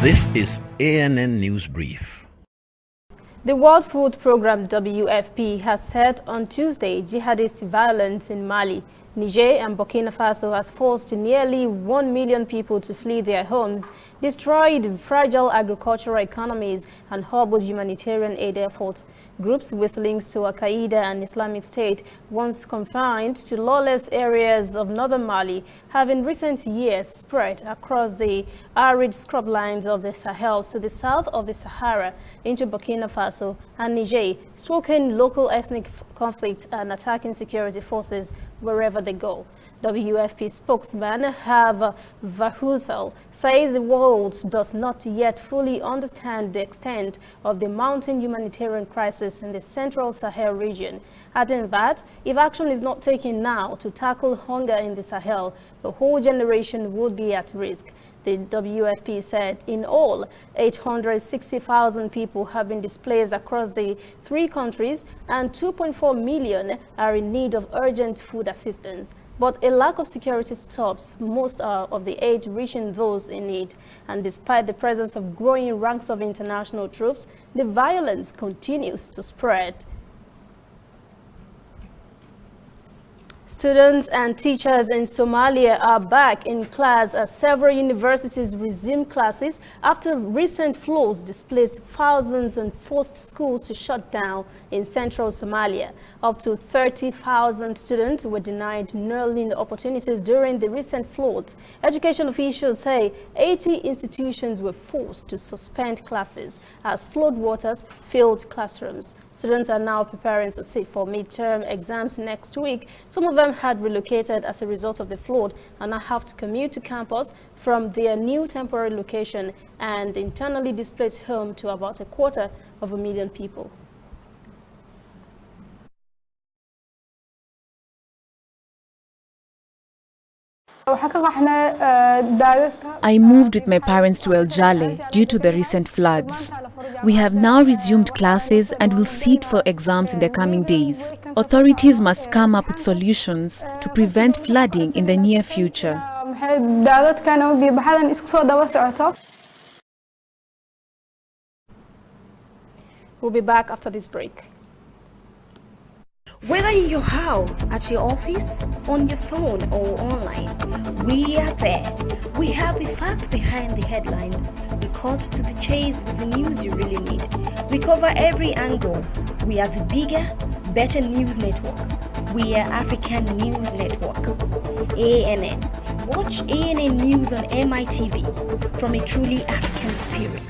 This is ANN News Brief. The World Food Programme WFP has said on Tuesday jihadist violence in Mali, Niger and Burkina Faso has forced nearly 1 million people to flee their homes, destroyed fragile agricultural economies and hobbled humanitarian aid efforts. Groups with links to Al-Qaeda and Islamic State, once confined to lawless areas of northern Mali, have in recent years spread across the arid scrublands of the Sahel to the south of the Sahara into Burkina Faso and Niger, stoking local ethnic conflicts and attacking security forces wherever they go. WFP spokesman Have Vahusal says the world does not yet fully understand the extent of the mounting humanitarian crisis in the central Sahel region, adding that if action is not taken now to tackle hunger in the Sahel, the whole generation would be at risk. The WFP said in all, 860,000 people have been displaced across the 3 countries and 2.4 million are in need of urgent food assistance. But a lack of security stops most of the aid reaching those in need. And despite the presence of growing ranks of international troops, the violence continues to spread. Students and teachers in Somalia are back in class as several universities resume classes after recent floods displaced thousands and forced schools to shut down in central Somalia. Up to 30,000 students were denied learning opportunities during the recent floods. Education officials say 80 institutions were forced to suspend classes as floodwaters filled classrooms. Students are now preparing to sit for midterm exams next week. Some of them had relocated as a result of the flood and now have to commute to campus from their new temporary location and internally displaced home to about 250,000 people. I moved with my parents to El Jale due to the recent floods. We have now resumed classes and will sit for exams in the coming days. Authorities must come up with solutions to prevent flooding in the near future. We'll be back after this break. Whether in your house, at your office, on your phone or online, we are there. We have the facts behind the headlines. We cut to the chase with the news you really need. We cover every angle. We are the bigger, better news network. We are African News Network. ANN. Watch ANN News on MITV from a truly African spirit.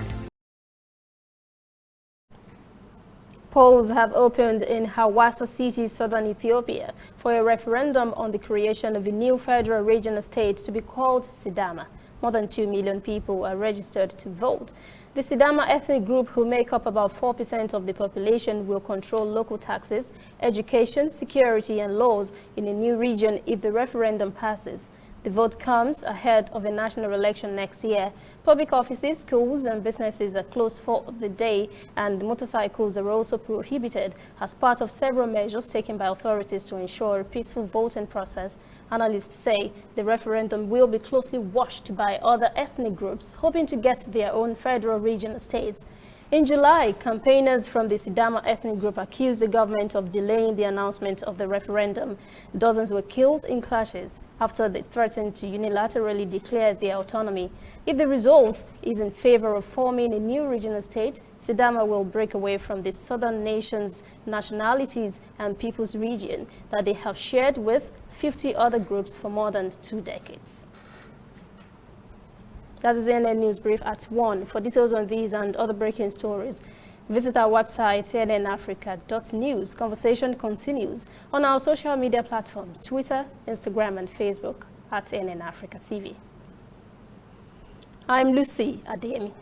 Polls have opened in Hawassa City, southern Ethiopia, for a referendum on the creation of a new federal regional state to be called Sidama. More than 2 million people are registered to vote. The Sidama ethnic group, who make up about 4% of the population, will control local taxes, education, security and laws in a new region if the referendum passes. The vote comes ahead of a national election next year. Public offices, schools and businesses are closed for the day, and motorcycles are also prohibited as part of several measures taken by authorities to ensure a peaceful voting process. Analysts say the referendum will be closely watched by other ethnic groups hoping to get their own federal regional states. In July, campaigners from the Sidama ethnic group accused the government of delaying the announcement of the referendum. Dozens were killed in clashes after they threatened to unilaterally declare their autonomy. If the result is in favor of forming a new regional state, Sidama will break away from the southern nation's nationalities and people's region that they have shared with 50 other groups for more than 2 decades. That is the ANN News Brief at 1. For details on these and other breaking stories, visit our website, annafrica.news. Conversation continues on our social media platforms, Twitter, Instagram, and Facebook at ANN Africa TV. I'm Lucy Adeyemi.